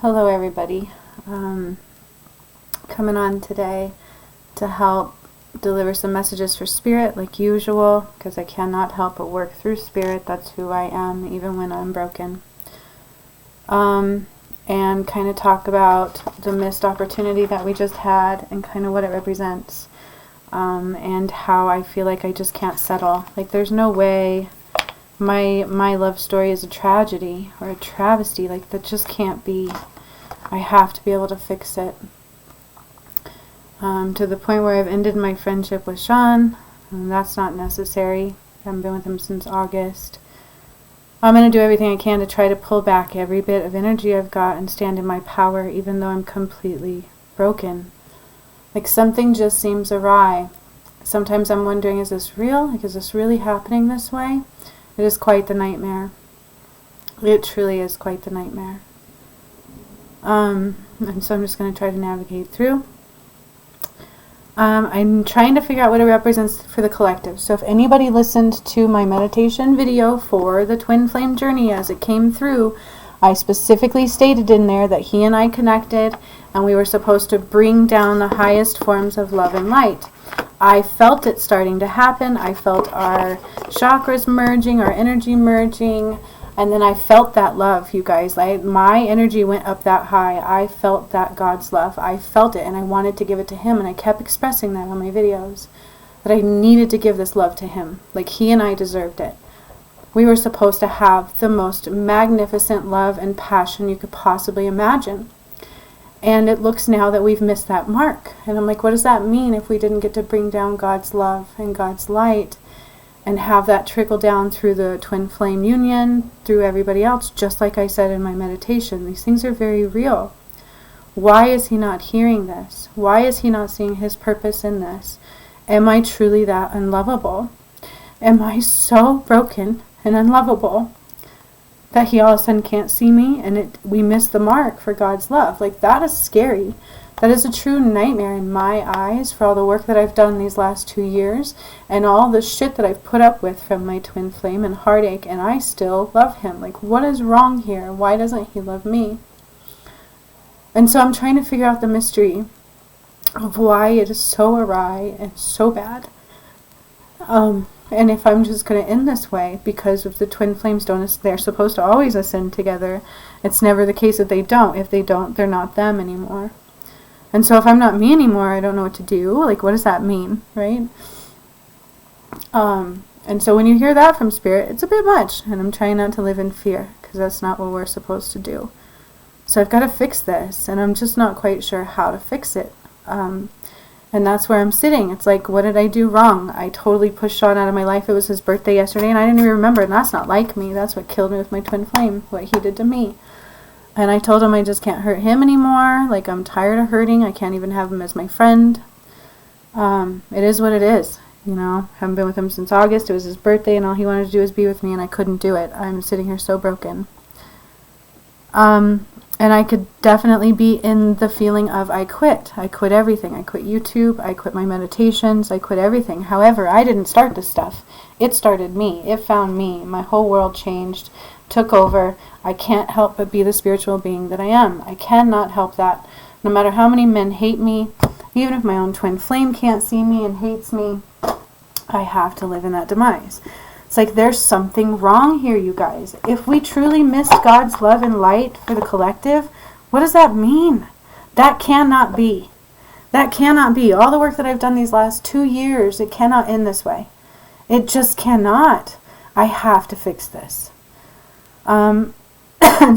Hello everybody. Coming on today to help deliver some messages for Spirit like usual, because I cannot help but work through Spirit. That's who I am, even when I'm broken. And kind of talk about the missed opportunity that we just had and kind of what it represents. And how I feel like I just can't settle. Like there's no way my love story is a tragedy or a travesty. Like that just can't be. I have to be able to fix it. To the point where I've ended my friendship with Sean. That's not necessary. I haven't been with him since August. I'm going to do everything I can to try to pull back every bit of energy I've got and stand in my power, even though I'm completely broken. Like something just seems awry. Sometimes I'm wondering, is this real? Like, is this really happening this way? It is quite the nightmare. It truly is quite the nightmare. And so I'm just going to try to navigate through. I'm trying to figure out what it represents for the collective. So if anybody listened to my meditation video for the twin flame journey as it came through, I specifically stated in there that he and I connected and we were supposed to bring down the highest forms of love and light. I felt it starting to happen. I felt our chakras merging, our energy merging, and then I felt that love, you guys. My energy went up that high. I felt that God's love. I felt it, and I wanted to give it to him, and I kept expressing that on my videos, that I needed to give this love to him. Like he and I deserved it. We were supposed to have the most magnificent love and passion you could possibly imagine. And it looks now that we've missed that mark. And I'm like, what does that mean if we didn't get to bring down God's love and God's light and have that trickle down through the twin flame union, through everybody else, just like I said in my meditation? These things are very real. Why is he not hearing this? Why is he not seeing his purpose in this? Am I truly that unlovable? Am I so broken and unlovable that he all of a sudden can't see me and we miss the mark for God's love? Like, that is scary. That is a true nightmare in my eyes for all the work that I've done these last 2 years and all the shit that I've put up with from my twin flame and heartache, and I still love him. Like, what is wrong here? Why doesn't he love me? And so I'm trying to figure out the mystery of why it is so awry and so bad. And if I'm just going to end this way because if the twin flames they're supposed to always ascend together. It's never the case that they don't. If they don't, they're not them anymore. And so if I'm not me anymore, I don't know what to do. Like, what does that mean, right? And so when you hear that from Spirit, it's a bit much. And I'm trying not to live in fear because that's not what we're supposed to do. So I've got to fix this, and I'm just not quite sure how to fix it. And that's where I'm sitting. It's like, what did I do wrong? I totally pushed Sean out of my life. It was his birthday yesterday, and I didn't even remember. And that's not like me. That's what killed me with my twin flame, what he did to me. And I told him I just can't hurt him anymore. Like, I'm tired of hurting. I can't even have him as my friend. It is what it is. You know, haven't been with him since August. It was his birthday, and all he wanted to do was be with me, and I couldn't do it. I'm sitting here so broken. And I could definitely be in the feeling of I quit. I quit everything. I quit YouTube. I quit my meditations. I quit everything. However, I didn't start this stuff. It started me. It found me. My whole world changed, took over. I can't help but be the spiritual being that I am. I cannot help that. No matter how many men hate me, even if my own twin flame can't see me and hates me, I have to live in that demise. It's like there's something wrong here, you guys. If we truly missed God's love and light for the collective, what does that mean? That cannot be. That cannot be. All the work that I've done these last 2 years, it cannot end this way. It just cannot. I have to fix this. And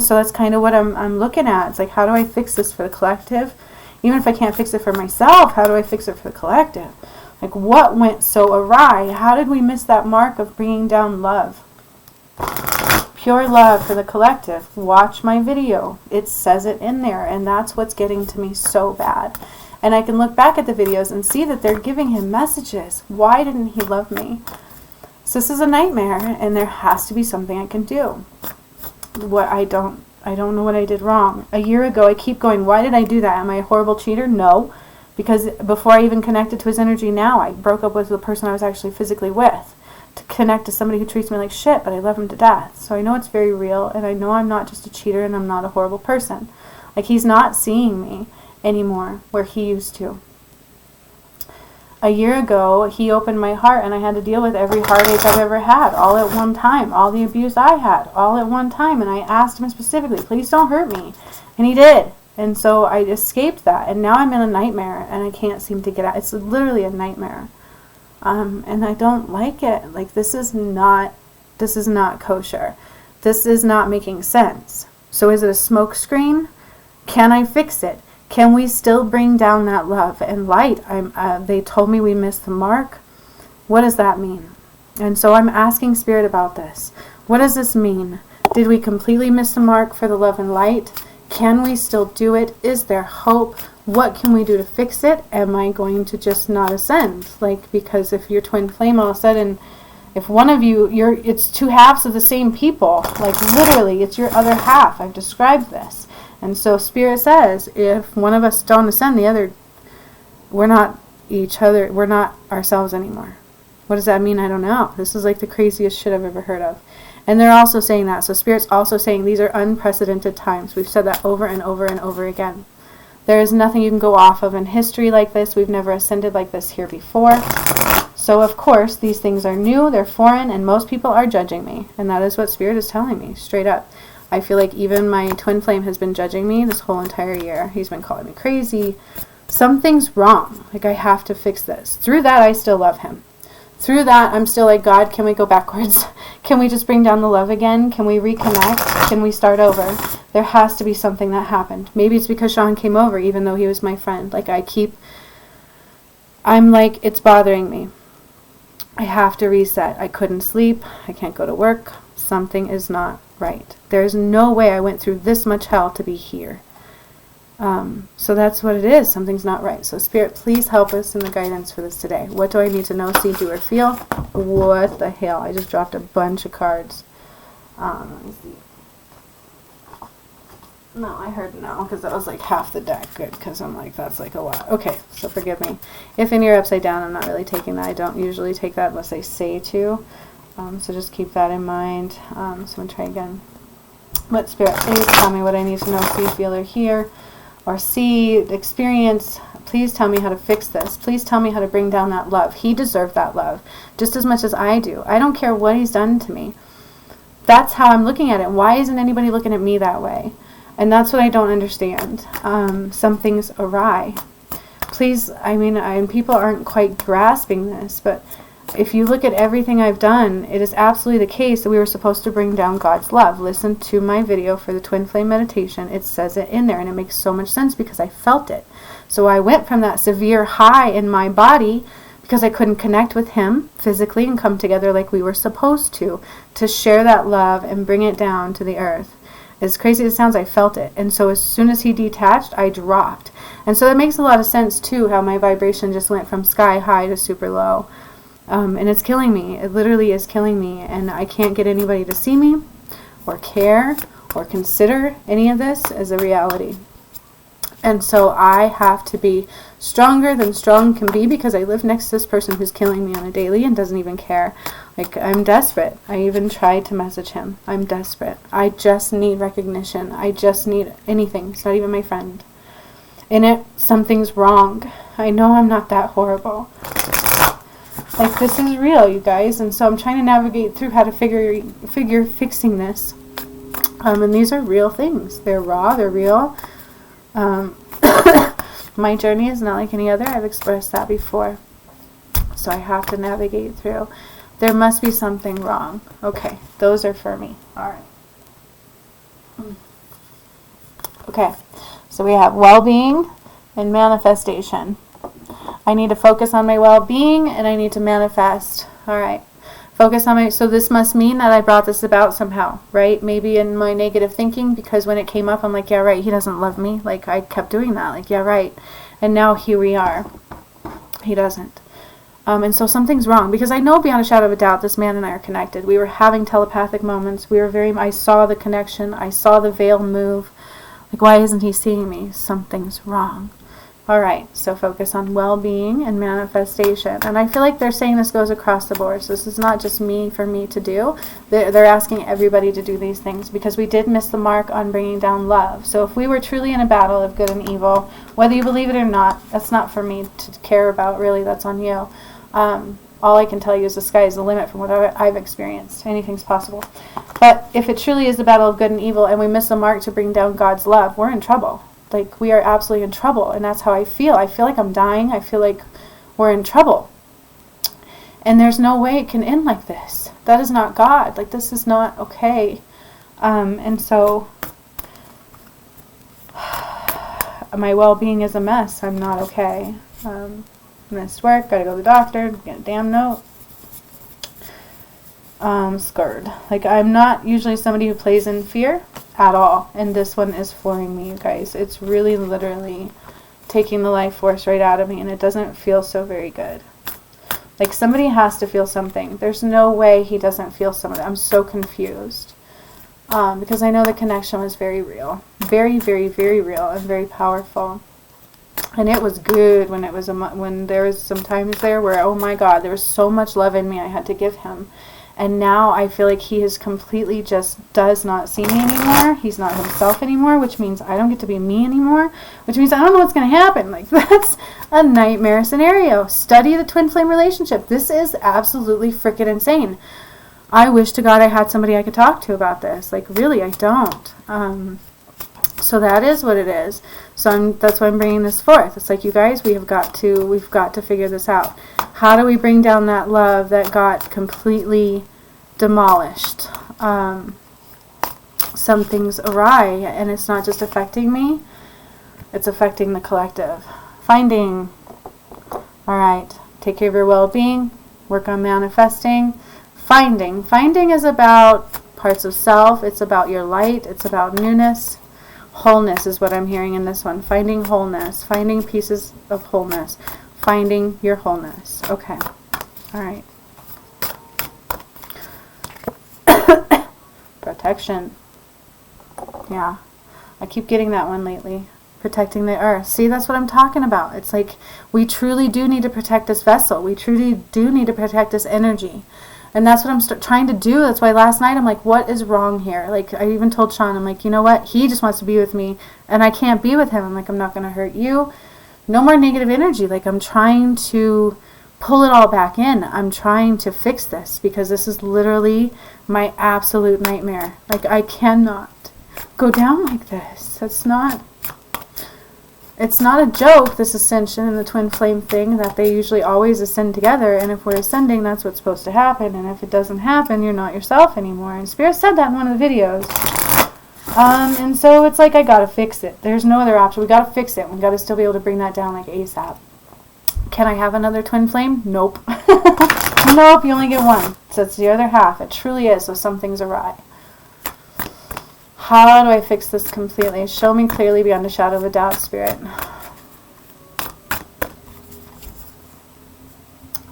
so that's kind of what I'm looking at. It's like, how do I fix this for the collective? Even if I can't fix it for myself, how do I fix it for the collective? Like, what went so awry? How did we miss that mark of bringing down love? Pure love for the collective. Watch my video. It says it in there, and that's what's getting to me so bad. And I can look back at the videos and see that they're giving him messages. Why didn't he love me? So this is a nightmare, and there has to be something I can do. I don't know what I did wrong. A year ago, I keep going, why did I do that? Am I a horrible cheater? No. Because before I even connected to his energy now, I broke up with the person I was actually physically with to connect to somebody who treats me like shit, but I love him to death. So I know it's very real, and I know I'm not just a cheater and I'm not a horrible person. Like, he's not seeing me anymore where he used to. A year ago, he opened my heart, and I had to deal with every heartache I've ever had all at one time, all the abuse I had all at one time. And I asked him specifically, please don't hurt me. And he did. And so I escaped that. And now I'm in a nightmare, and I can't seem to get out. It's literally a nightmare. And I don't like it. Like, this is not kosher. This is not making sense. So is it a smoke screen? Can I fix it? Can we still bring down that love and light? They told me we missed the mark. What does that mean? And so I'm asking Spirit about this. What does this mean? Did we completely miss the mark for the love and light? Can we still do it? Is there hope? What can we do to fix it? Am I going to just not ascend? Like, because if you're twin flame, all of a sudden, if one of you, it's two halves of the same people. Like, literally, it's your other half. I've described this. And so Spirit says, if one of us don't ascend, the other, we're not each other, we're not ourselves anymore. What does that mean? I don't know. This is like the craziest shit I've ever heard of. And they're also saying that. So Spirit's also saying these are unprecedented times. We've said that over and over and over again. There is nothing you can go off of in history like this. We've never ascended like this here before. So of course, these things are new, they're foreign, and most people are judging me. And that is what Spirit is telling me, straight up. I feel like even my twin flame has been judging me this whole entire year. He's been calling me crazy. Something's wrong. Like, I have to fix this. Through that, I still love him. Through that, I'm still like, God, can we go backwards? Can we just bring down the love again? Can we reconnect? Can we start over? There has to be something that happened. Maybe it's because Sean came over, even though he was my friend. Like, I'm like, it's bothering me. I have to reset. I couldn't sleep. I can't go to work. Something is not right. There's no way I went through this much hell to be here. So that's what it is. Something's not right. So Spirit, please help us in the guidance for this today. What do I need to know, see, do, or feel? What the hell? I just dropped a bunch of cards. Let me see. No, I heard no, because that was like half the deck. Good, because I'm like, that's like a lot. Okay, so forgive me. If any are upside down, I'm not really taking that. I don't usually take that unless they say to. So just keep that in mind. So I'm going to try again. What Spirit, please tell me what I need to know, see, feel, or hear, or see, experience. Please tell me how to fix this. Please tell me how to bring down that love. He deserved that love just as much as I do. I don't care what he's done to me. That's how I'm looking at it. Why isn't anybody looking at me that way? And that's what I don't understand. Something's awry. Please, I mean, people aren't quite grasping this, but if you look at everything I've done, it is absolutely the case that we were supposed to bring down God's love. Listen to my video for the Twin Flame Meditation. It says it in there, and it makes so much sense because I felt it. So I went from that severe high in my body because I couldn't connect with him physically and come together like we were supposed to share that love and bring it down to the earth. As crazy as it sounds, I felt it. And so as soon as he detached, I dropped. And so that makes a lot of sense, too, how my vibration just went from sky high to super low. And it's killing me. It literally is killing me. And I can't get anybody to see me or care or consider any of this as a reality. And so I have to be stronger than strong can be because I live next to this person who's killing me on a daily and doesn't even care. Like, I'm desperate. I even tried to message him. I'm desperate. I just need recognition. I just need anything. It's not even my friend. In it, something's wrong. I know I'm not that horrible. Like, this is real, you guys. And so I'm trying to navigate through how to figure fixing this. And these are real things. They're raw. They're real. My journey is not like any other. I've expressed that before. So I have to navigate through. There must be something wrong. Okay, those are for me. All right. Okay, so we have well-being and manifestation. I need to focus on my well-being and I need to manifest. All right. Focus on my, so this must mean that I brought this about somehow, right? Maybe in my negative thinking, because when it came up, I'm like, yeah, right, he doesn't love me. Like, I kept doing that. Like, yeah, right. And now here we are. He doesn't. And so something's wrong, because I know beyond a shadow of a doubt this man and I are connected. We were having telepathic moments. I saw the connection. I saw the veil move. Like, why isn't he seeing me? Something's wrong. Alright, so focus on well-being and manifestation. And I feel like they're saying this goes across the board. So this is not just for me to do. They're asking everybody to do these things because we did miss the mark on bringing down love. So if we were truly in a battle of good and evil, whether you believe it or not, that's not for me to care about, really. That's on you. All I can tell you is the sky is the limit from what I've experienced. Anything's possible. But if it truly is the battle of good and evil and we miss the mark to bring down God's love, we're in trouble. Like, we are absolutely in trouble, and that's how I feel. I feel like I'm dying. I feel like we're in trouble. And there's no way it can end like this. That is not God. Like, this is not okay. And so, my well-being is a mess. I'm not okay. Missed work, gotta go to the doctor, get a damn note. Scared. Like, I'm not usually somebody who plays in fear at all, and this one is flooring me, you guys. It's really literally taking the life force right out of me, and it doesn't feel so very good. Like, somebody has to feel something. There's no way he doesn't feel something. I'm so confused, because I know the connection was very real, very, very, very real, and very powerful. And it was good when it was when there was some times there where, oh my God, there was so much love in me I had to give him. And now I feel like he is completely just does not see me anymore. He's not himself anymore, which means I don't get to be me anymore, which means I don't know what's going to happen. Like, that's a nightmare scenario. Study the twin flame relationship. This is absolutely freaking insane. I wish to God I had somebody I could talk to about this. Like, really, I don't. So that is what it is. So that's why I'm bringing this forth. It's like, you guys, we've got to figure this out. How do we bring down that love that got completely demolished? Something's awry, and it's not just affecting me, it's affecting the collective. Finding. Alright, take care of your well-being, work on manifesting. Finding. Finding is about parts of self, it's about your light, it's about newness. Wholeness is what I'm hearing in this one. Finding wholeness. Finding pieces of wholeness. Finding your wholeness. Okay. Alright. Protection. Yeah. I keep getting that one lately. Protecting the earth. See, that's what I'm talking about. It's like, we truly do need to protect this vessel. We truly do need to protect this energy. And that's what I'm trying to do. That's why last night I'm like, what is wrong here? Like, I even told Sean, I'm like, you know what? He just wants to be with me, and I can't be with him. I'm like, I'm not going to hurt you. No more negative energy. Like, I'm trying to pull it all back in. I'm trying to fix this, because this is literally my absolute nightmare. Like, I cannot go down like this. It's not a joke, this ascension and the twin flame thing, that they usually always ascend together, and if we're ascending, that's what's supposed to happen, and if it doesn't happen, you're not yourself anymore. And Spirit said that in one of the videos. And so it's like, I gotta fix it. There's no other option. We gotta fix it. We gotta still be able to bring that down like ASAP. Can I have another twin flame? Nope. Nope, you only get one. So it's the other half. It truly is, so something's awry. How do I fix this completely? Show me clearly beyond a shadow of a doubt, Spirit.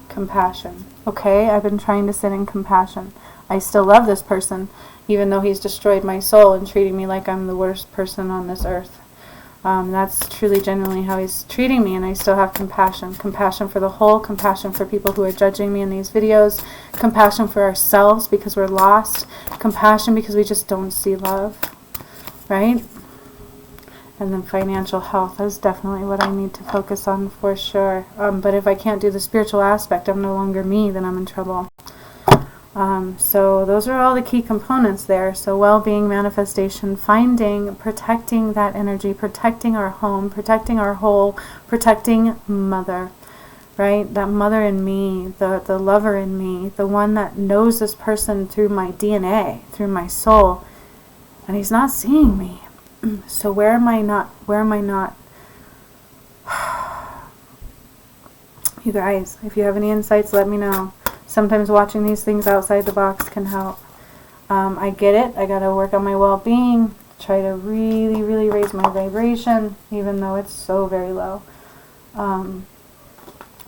Compassion. Okay, I've been trying to sit in compassion. I still love this person, even though he's destroyed my soul and treating me like I'm the worst person on this earth. That's truly, genuinely how he's treating me, and I still have compassion. Compassion for the whole, compassion for people who are judging me in these videos, compassion for ourselves because we're lost, compassion because we just don't see love, right? And then financial health is definitely what I need to focus on for sure. But if I can't do the spiritual aspect, I'm no longer me, then I'm in trouble. So those are all the key components there. So well-being, manifestation, finding, protecting that energy, protecting our home, protecting our whole, protecting mother, right? That mother in me, the lover in me, the one that knows this person through my DNA, through my soul, and he's not seeing me. So where am I not? You guys, if you have any insights, let me know. Sometimes watching these things outside the box can help. I get it. I got to work on my well-being. Try to really, really raise my vibration, even though it's so very low. And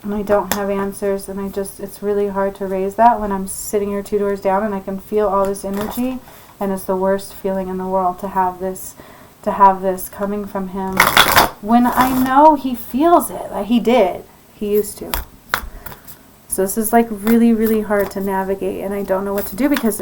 I don't have answers, and it's really hard to raise that when I'm sitting here 2 doors down and I can feel all this energy, and it's the worst feeling in the world to have this to have this coming from him when I know he feels it. Like he did. He used to. So this is like really, really hard to navigate, and I don't know what to do because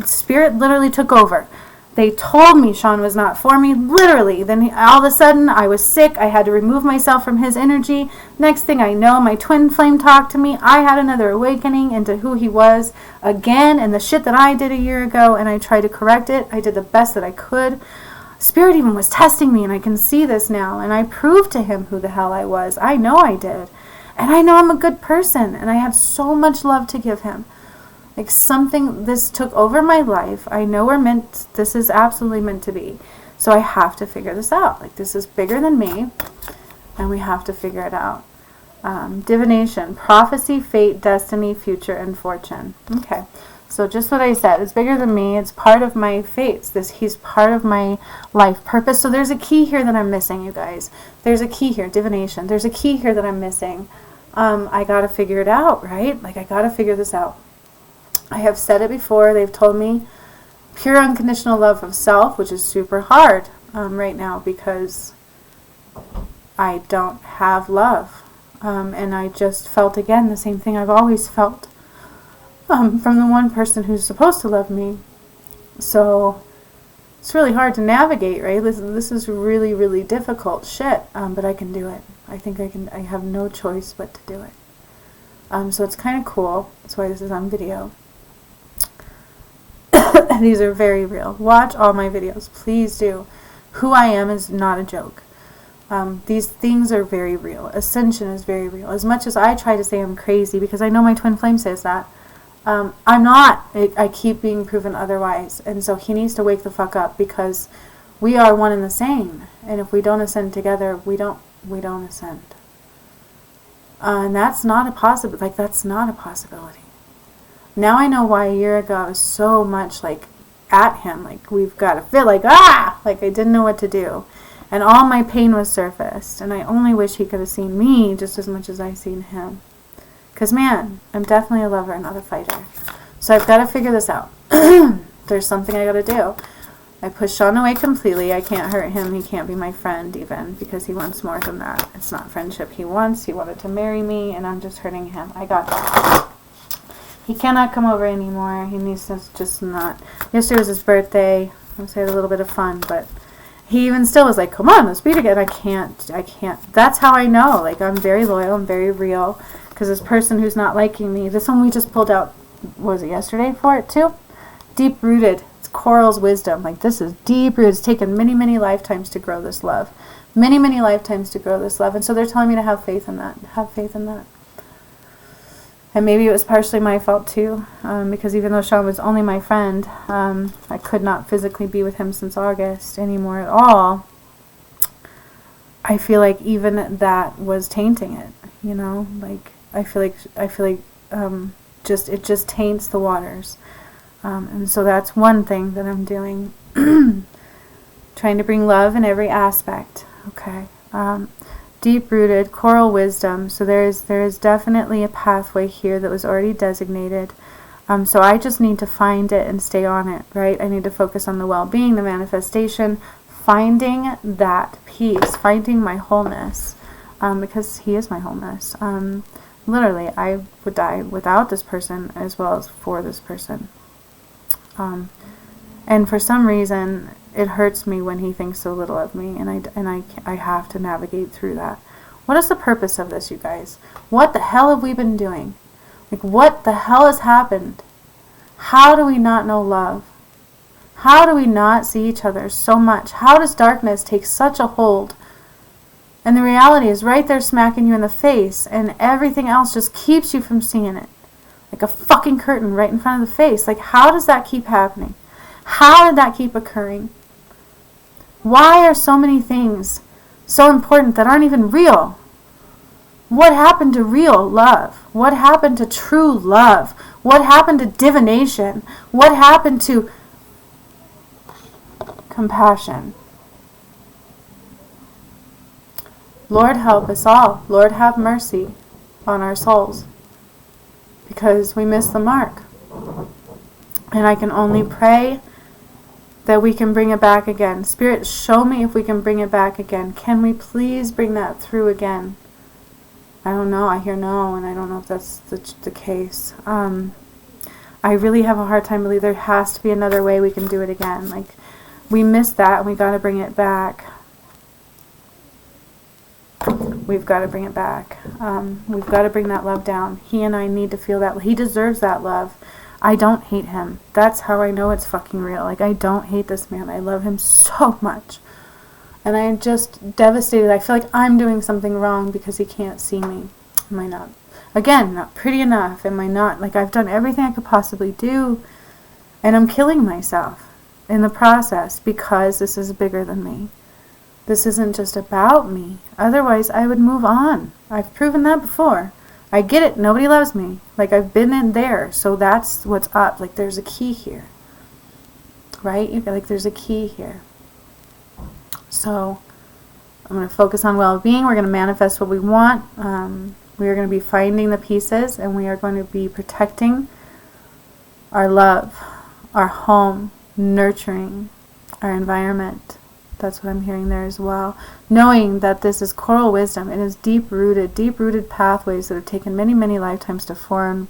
Spirit literally took over. They told me Sean was not for me, literally. Then all of a sudden, I was sick. I had to remove myself from his energy. Next thing I know, my twin flame talked to me. I had another awakening into who he was again and the shit that I did a year ago, and I tried to correct it. I did the best that I could. Spirit even was testing me, and I can see this now, and I proved to him who the hell I was. I know I did. And I know I'm a good person, and I had so much love to give him. Like something, this took over my life. I know this is absolutely meant to be. So I have to figure this out. Like this is bigger than me, and we have to figure it out. Divination, prophecy, fate, destiny, future, and fortune. Okay, so just what I said. It's bigger than me. It's part of my fates. He's part of my life purpose. So there's a key here that I'm missing, you guys. There's a key here, divination. There's a key here that I'm missing. I got to figure it out, right? Like I got to figure this out. I have said it before. They've told me pure unconditional love of self, which is super hard right now because I don't have love. And I just felt, again, the same thing I've always felt from the one person who's supposed to love me. So it's really hard to navigate, right? This is really, really difficult shit, but I can do it. I think I can. I have no choice but to do it. So it's kind of cool. That's why this is on video. These are very real. Watch all my videos. Please do. Who I am is not a joke. These things are very real. Ascension is very real. As much as I try to say I'm crazy, because I know my twin flame says that, I'm not. I keep being proven otherwise. And so he needs to wake the fuck up, because we are one and the same. And if we don't ascend together, we don't ascend. And that's not a possibility. Like, that's not a possibility. Now I know why a year ago I was so much like at him. Like, we've got to feel like, like I didn't know what to do. And all my pain was surfaced. And I only wish he could have seen me just as much as I seen him. Because, man, I'm definitely a lover and not a fighter. So I've got to figure this out. There's something I got to do. I pushed Sean away completely. I can't hurt him. He can't be my friend even, because he wants more than that. It's not friendship he wants. He wanted to marry me, and I'm just hurting him. I got that. He cannot come over anymore. He needs to just not. Yesterday was his birthday. I had a little bit of fun, but he even still was like, come on, let's be together. I can't. That's how I know. Like, I'm very loyal. I'm very real. Because this person who's not liking me, this one we just pulled out, was it yesterday for it too? Deep rooted. It's Coral's wisdom. Like, this is deep rooted. It's taken many, many lifetimes to grow this love. Many, many lifetimes to grow this love. And so they're telling me to have faith in that. Have faith in that. And maybe it was partially my fault too, because even though Sean was only my friend, I could not physically be with him since August anymore at all. I feel like even that was tainting it, you know. Like, I feel like it just taints the waters, and so that's one thing that I'm doing, trying to bring love in every aspect. Okay. Deep-rooted coral wisdom. So there is definitely a pathway here that was already designated. So I just need to find it and stay on it, right? I need to focus on the well-being, the manifestation, finding that peace, finding my wholeness, because he is my wholeness. Literally, I would die without this person as well as for this person. And for some reason, it hurts me when he thinks so little of me, and I have to navigate through that. What is the purpose of this, you guys? What the hell have we been doing? Like, what the hell has happened? How do we not know love? How do we not see each other so much? How does darkness take such a hold? And the reality is right there smacking you in the face, and everything else just keeps you from seeing it. Like a fucking curtain right in front of the face. Like, how does that keep happening? How did that keep occurring? Why are so many things so important that aren't even real? What happened to real love? What happened to true love? What happened to divination? What happened to compassion? Lord, help us all. Lord, have mercy on our souls, because we miss the mark. And I can only pray that we can bring it back again. Spirit, show me if we can bring it back again. Can we please bring that through again? I don't know. I hear no, and I don't know if that's the case. I really have a hard time believing there has to be another way we can do it again. Like, we missed that, and we got to bring it back. We've got to bring it back. We've got to bring that love down. He and I need to feel that. He deserves that love. I don't hate him. That's how I know it's fucking real. Like, I don't hate this man. I love him so much. And I'm just devastated. I feel like I'm doing something wrong because he can't see me. Am I not? Again, not pretty enough. Am I not? Like, I've done everything I could possibly do. And I'm killing myself in the process because this is bigger than me. This isn't just about me. Otherwise, I would move on. I've proven that before. I get it. Nobody loves me. Like, I've been in there. So that's what's up. Like, there's a key here. Right? You feel like there's a key here. So, I'm going to focus on well-being. We're going to manifest what we want. We are going to be finding the pieces. And we are going to be protecting our love, our home, nurturing our environment. That's what I'm hearing there as well. Knowing that this is coral wisdom. It is deep-rooted pathways that have taken many, many lifetimes to form.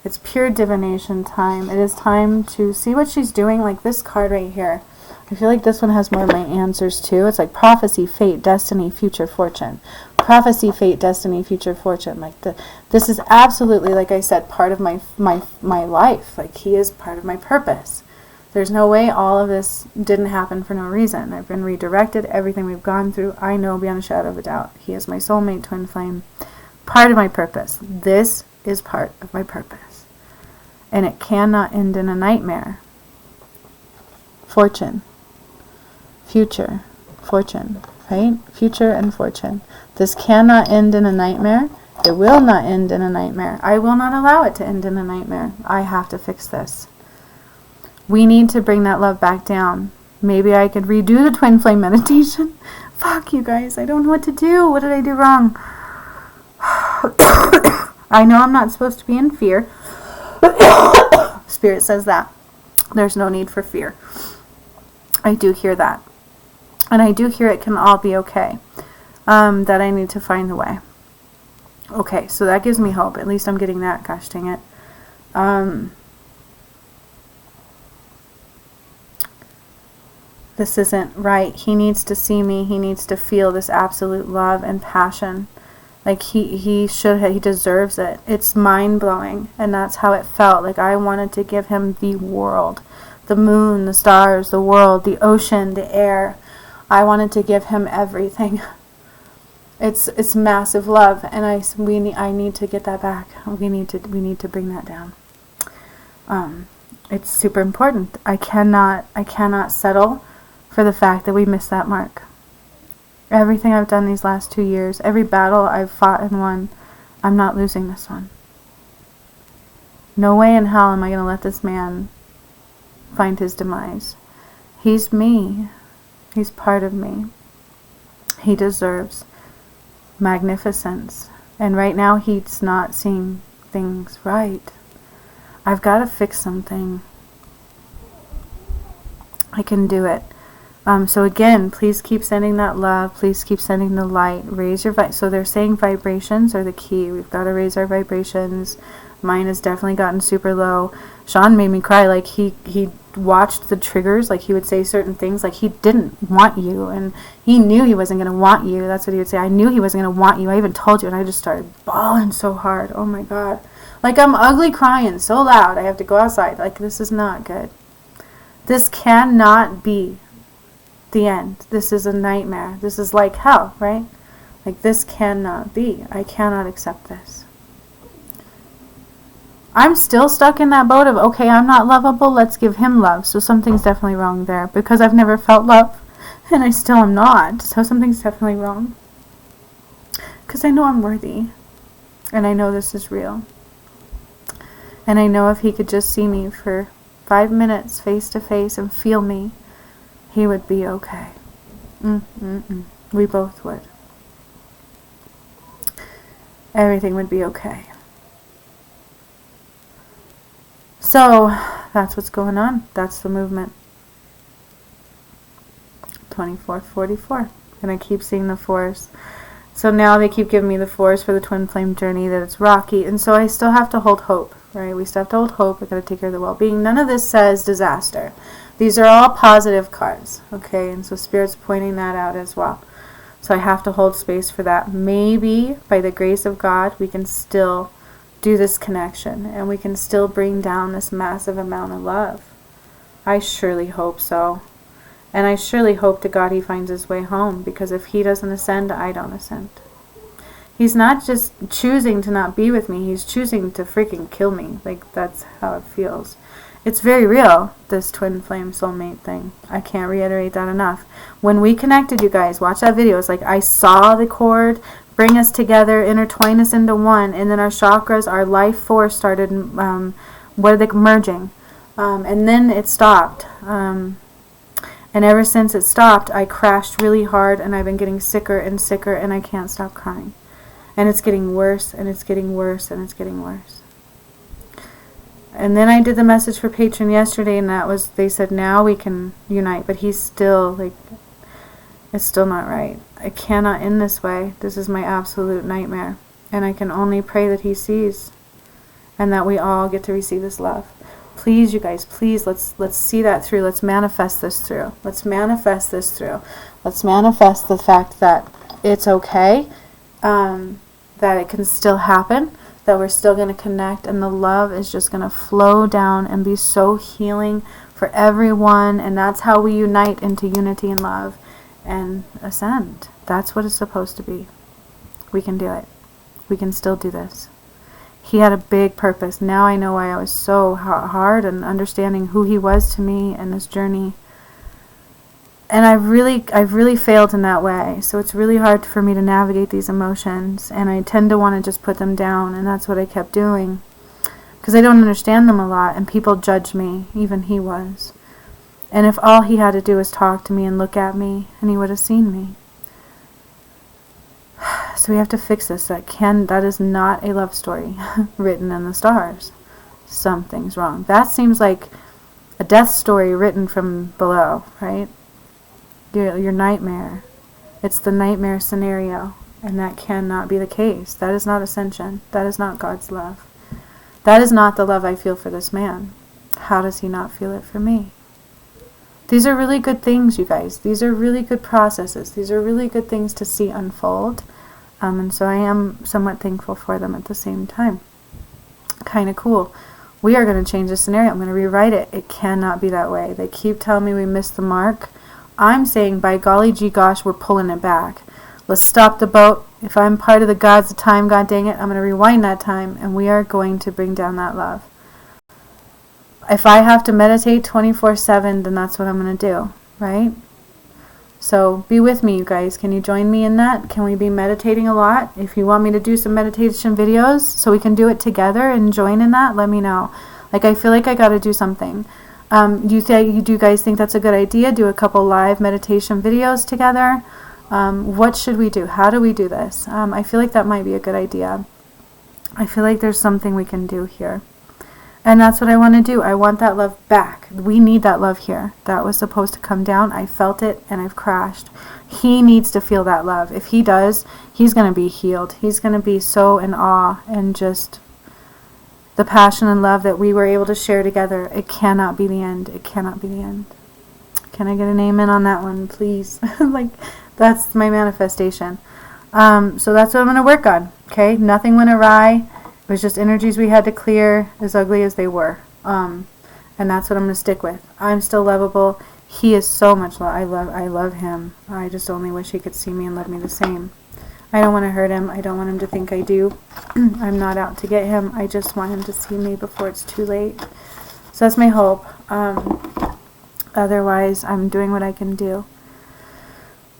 It's pure divination time. It is time to see what she's doing. Like this card right here. I feel like this one has more of my answers too. It's like prophecy, fate, destiny, future fortune. Prophecy, fate, destiny, future fortune. Like this is absolutely, like I said, part of my life. Like he is part of my purpose. There's no way all of this didn't happen for no reason. I've been redirected. Everything we've gone through, I know beyond a shadow of a doubt. He is my soulmate, twin flame. Part of my purpose. This is part of my purpose. And it cannot end in a nightmare. Fortune. Future. Fortune. Right? Future and fortune. This cannot end in a nightmare. It will not end in a nightmare. I will not allow it to end in a nightmare. I have to fix this. We need to bring that love back down. Maybe I could redo the twin flame meditation. Fuck you guys. I don't know what to do. What did I do wrong? I know I'm not supposed to be in fear. Spirit says that. There's no need for fear. I do hear that. And I do hear it can all be okay. That I need to find the way. Okay, so that gives me hope. At least I'm getting that. Gosh dang it. This isn't right. He needs to see me. He needs to feel this absolute love and passion. Like he should have, he deserves it. It's mind-blowing. And that's how it felt. Like I wanted to give him the world. The moon, the stars, the world, the ocean, the air. I wanted to give him everything. It's massive love. And I need to get that back. We need to bring that down. It's super important. I cannot settle for the fact that we missed that mark. Everything I've done these last 2 years, every battle I've fought and won, I'm not losing this one. No way in hell am I going to let this man find his demise. He's me. He's part of me. He deserves magnificence. And right now he's not seeing things right. I've got to fix something. I can do it. So again, please keep sending that love. Please keep sending the light. Raise your so they're saying vibrations are the key. We've got to raise our vibrations. Mine has definitely gotten super low. Sean made me cry. Like he watched the triggers. Like he would say certain things. Like he didn't want you, and he knew he wasn't going to want you. That's what he would say. I knew he wasn't going to want you. I even told you, and I just started bawling so hard. Oh my God. Like I'm ugly crying so loud. I have to go outside. Like this is not good. This cannot be the end. This is a nightmare. This is like hell, right? Like this cannot be. I cannot accept this. I'm still stuck in that boat of, okay, I'm not lovable, let's give him love. So something's definitely wrong there because I've never felt love and I still am not. So something's definitely wrong. Because I know I'm worthy and I know this is real. And I know if he could just see me for 5 minutes face to face and feel me, he would be okay. We both would. Everything would be okay. So, that's what's going on. That's the movement. 2444. And I keep seeing the 4s. So now they keep giving me the 4s for the twin flame journey, that it's rocky. And so I still have to hold hope, right? We still have to hold hope. We've got to take care of the well-being. None of this says disaster. These are all positive cards, okay? And so Spirit's pointing that out as well. So I have to hold space for that. Maybe by the grace of God, we can still do this connection. And we can still bring down this massive amount of love. I surely hope so. And I surely hope to God he finds his way home, because if he doesn't ascend, I don't ascend. He's not just choosing to not be with me, he's choosing to freaking kill me. Like, that's how it feels. It's very real, this twin flame soulmate thing. I can't reiterate that enough. When we connected, you guys, watch that video. It's like I saw the cord bring us together, intertwine us into one, and then our chakras, our life force started merging. And then it stopped. And ever since it stopped, I crashed really hard, and I've been getting sicker and sicker, and I can't stop crying. And it's getting worse, and it's getting worse, and it's getting worse. And then I did the message for Patreon yesterday, and that was, they said, now we can unite. But he's still, like, it's still not right. I cannot end this way. This is my absolute nightmare. And I can only pray that he sees, and that we all get to receive this love. Please, you guys, please, let's see that through. Let's manifest this through. Let's manifest this through. Let's manifest the fact that it's okay, that it can still happen, that we're still going to connect, and the love is just going to flow down and be so healing for everyone. And that's how we unite into unity and love and ascend. That's what it's supposed to be. We can do it. We can still do this. He had a big purpose. Now I know why I was so hard and understanding who he was to me in this journey. And I've really failed in that way. So it's really hard for me to navigate these emotions, and I tend to want to just put them down, and that's what I kept doing, because I don't understand them a lot, and people judge me. Even he was. And if all he had to do was talk to me and look at me, and he would have seen me. So we have to fix this. That is not a love story written in the stars. Something's wrong. That seems like a death story written from below, right? Your nightmare. It's the nightmare scenario, and that cannot be the case. That is not ascension. That is not God's love. That is not the love I feel for this man. How does he not feel it for me? These are really good things, you guys. These are really good processes. These are really good things to see unfold. And so I am somewhat thankful for them at the same time. Kind of cool. We are going to change the scenario. I'm going to rewrite it. It cannot be that way. They keep telling me we missed the mark. I'm saying, by golly gee gosh, we're pulling it back. Let's stop the boat. If I'm part of the gods of time, god dang it, I'm going to rewind that time, and we are going to bring down that love. If I have to meditate 24/7, then that's what I'm going to do, right? So be with me, you guys. Can you join me in that? Can we be meditating a lot? If you want me to do some meditation videos so we can do it together and join in that, let me know. Like, I feel like I got to do something. Do you guys think that's a good idea? Do a couple live meditation videos together? What should we do? How do we do this? I feel like that might be a good idea. I feel like there's something we can do here. And that's what I want to do. I want that love back. We need that love here. That was supposed to come down. I felt it, and I've crashed. He needs to feel that love. If he does, he's going to be healed. He's going to be so in awe, and just the passion and love that we were able to share together. It cannot be the end. It cannot be the end. Can I get an amen on that one, please? Like, that's my manifestation. So that's what I'm going to work on. Okay? Nothing went awry. It was just energies we had to clear, as ugly as they were. And that's what I'm going to stick with. I'm still lovable. He is so much love. I love him. I just only wish he could see me and love me the same. I don't want to hurt him. I don't want him to think I do. I'm not out to get him. I just want him to see me before it's too late. So that's my hope. Otherwise, I'm doing what I can do.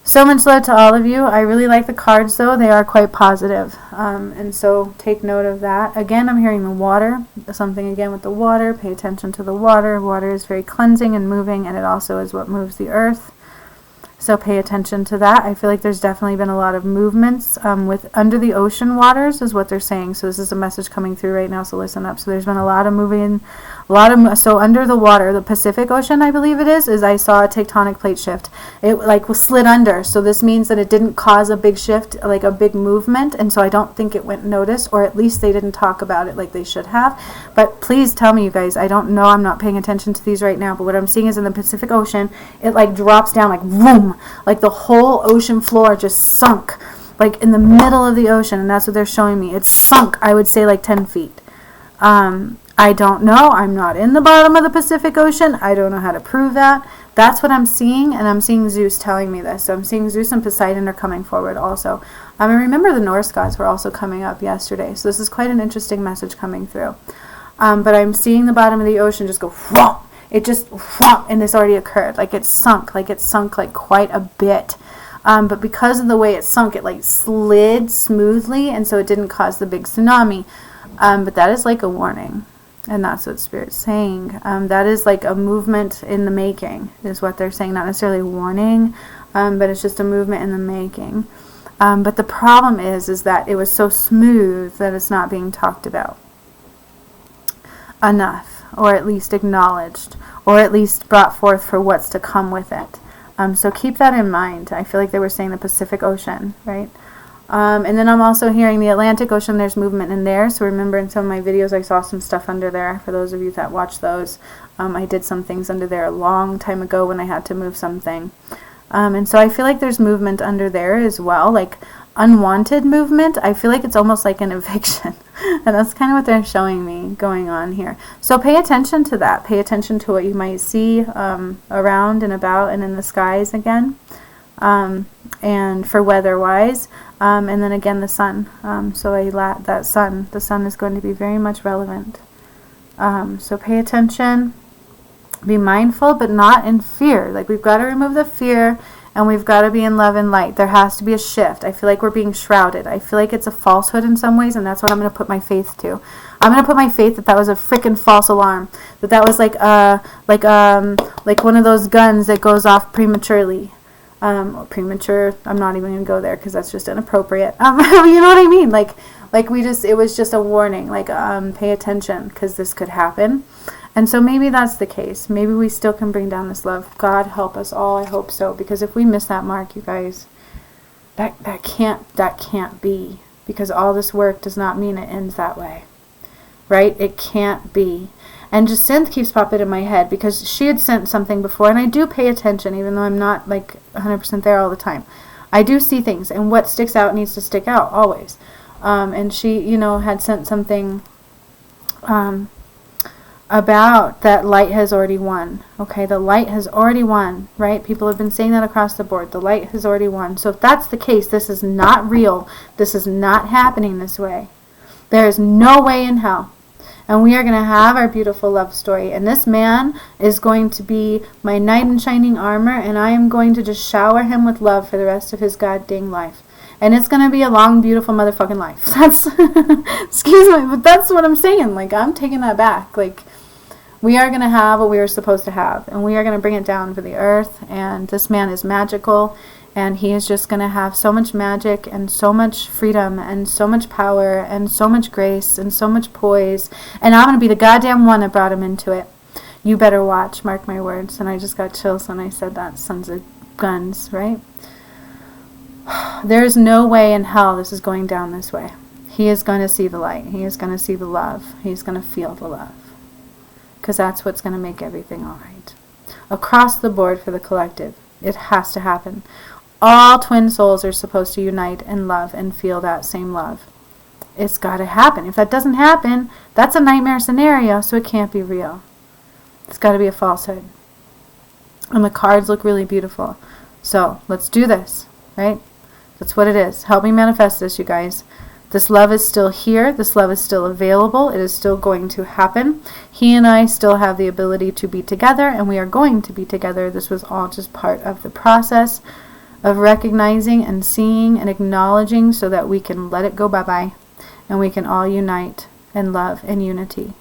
So much love to all of you. I really like the cards, though. They are quite positive. And so take note of that. Again, I'm hearing the water. Something again with the water. Pay attention to the water. Water is very cleansing and moving, and it also is what moves the earth. So pay attention to that. I feel like there's definitely been a lot of movements with under the ocean waters is what they're saying. So this is a message coming through right now, so listen up. So there's been a lot of moving, So under the water, the Pacific Ocean, I believe it is I saw a tectonic plate shift. It like was slid under. So this means that it didn't cause a big shift, like a big movement. And so I don't think it went noticed, or at least they didn't talk about it like they should have. But please tell me, you guys, I don't know. I'm not paying attention to these right now. But what I'm seeing is in the Pacific Ocean, it like drops down like boom, like the whole ocean floor just sunk, like in the middle of the ocean. And that's what they're showing me. It's sunk, I would say like 10 feet. I don't know. I'm not in the bottom of the Pacific Ocean. I don't know how to prove that. That's what I'm seeing, and I'm seeing Zeus telling me this. So I'm seeing Zeus and Poseidon are coming forward also. I remember the Norse gods were also coming up yesterday. So this is quite an interesting message coming through. But I'm seeing the bottom of the ocean just go whoop. It just whoop, and this already occurred. Like it's sunk like quite a bit. But because of the way it sunk, it like slid smoothly, and so it didn't cause the big tsunami. But that is like a warning. And that's what Spirit's saying. That is like a movement in the making, is what they're saying. Not necessarily a warning, but it's just a movement in the making. But the problem is that it was so smooth that it's not being talked about enough, or at least acknowledged, or at least brought forth for what's to come with it. So keep that in mind. I feel like they were saying the Pacific Ocean, right? And then I'm also hearing the Atlantic Ocean. There's movement in there. So remember, in some of my videos, I saw some stuff under there. For those of you that watch those, I did some things under there a long time ago when I had to move something. And so I feel like there's movement under there as well, like unwanted movement. I feel like it's almost like an eviction. And that's kind of what they're showing me going on here. So pay attention to that. Pay attention to what you might see around and about and in the skies again. And for weather-wise, and then again the sun. The sun is going to be very much relevant. So pay attention, be mindful, but not in fear. Like we've got to remove the fear, and we've got to be in love and light. There has to be a shift. I feel like we're being shrouded. I feel like it's a falsehood in some ways, and that's what I'm going to put my faith to. I'm going to put my faith that was a freaking false alarm. That was like one of those guns that goes off prematurely. Premature, I'm not even going to go there because that's just inappropriate. You know what I mean? It was just a warning, pay attention because this could happen. And so maybe that's the case. Maybe we still can bring down this love. God help us all. I hope so. Because if we miss that mark, you guys, that can't be. Because all this work does not mean it ends that way. Right? It can't be. And Jacinth keeps popping in my head because she had sent something before, and I do pay attention even though I'm not 100% there all the time. I do see things, and what sticks out needs to stick out always. And she, had sent something about that light has already won. Okay, the light has already won, right? People have been saying that across the board. The light has already won. So if that's the case, this is not real. This is not happening this way. There is no way in hell. And we are going to have our beautiful love story. And this man is going to be my knight in shining armor. And I am going to just shower him with love for the rest of his goddamn life. And it's going to be a long, beautiful motherfucking life. That's, excuse me, but that's what I'm saying. I'm taking that back. We are going to have what we were supposed to have. And we are going to bring it down for the earth. And this man is magical. And he is just going to have so much magic and so much freedom and so much power and so much grace and so much poise. And I'm going to be the goddamn one that brought him into it. You better watch, mark my words. And I just got chills when I said that. Sons of guns, right? There is no way in hell this is going down this way. He is going to see the light. He is going to see the love. He's going to feel the love. Because that's what's going to make everything all right. Across the board for the collective. It has to happen. All twin souls are supposed to unite and love and feel that same love. It's got to happen. If that doesn't happen, that's a nightmare scenario, so it can't be real. It's got to be a falsehood. And the cards look really beautiful. So let's do this, right? That's what it is. Help me manifest this, you guys. This love is still here. This love is still available. It is still going to happen. He and I still have the ability to be together, and we are going to be together. This was all just part of the process of recognizing and seeing and acknowledging so that we can let it go bye-bye and we can all unite in love and unity.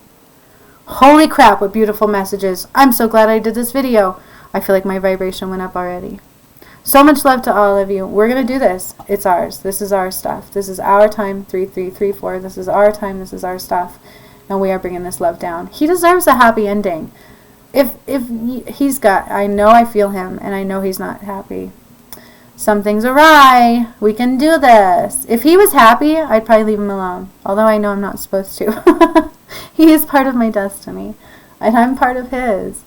Holy crap, what beautiful messages. I'm so glad I did this video. I feel like my vibration went up already. So much love to all of you. We're going to do this. It's ours. This is our stuff. This is our time. 3334. This is our time. This is our stuff. and we are bringing this love down. He deserves a happy ending. If he's got, I know I feel him, and I know he's not happy. Something's awry. We can do this. If he was happy, I'd probably leave him alone. Although I know I'm not supposed to. He is part of my destiny. And I'm part of his.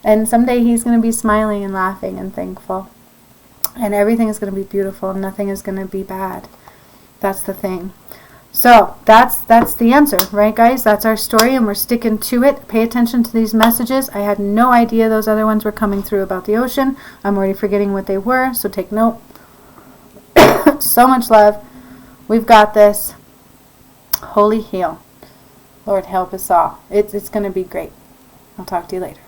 And someday he's going to be smiling and laughing and thankful. And everything is going to be beautiful. Nothing is going to be bad. That's the thing. So that's the answer, right, guys? That's our story, and we're sticking to it. Pay attention to these messages. I had no idea those other ones were coming through about the ocean. I'm already forgetting what they were, so take note. So much love. We've got this. Holy heal. Lord, help us all. It's going to be great. I'll talk to you later.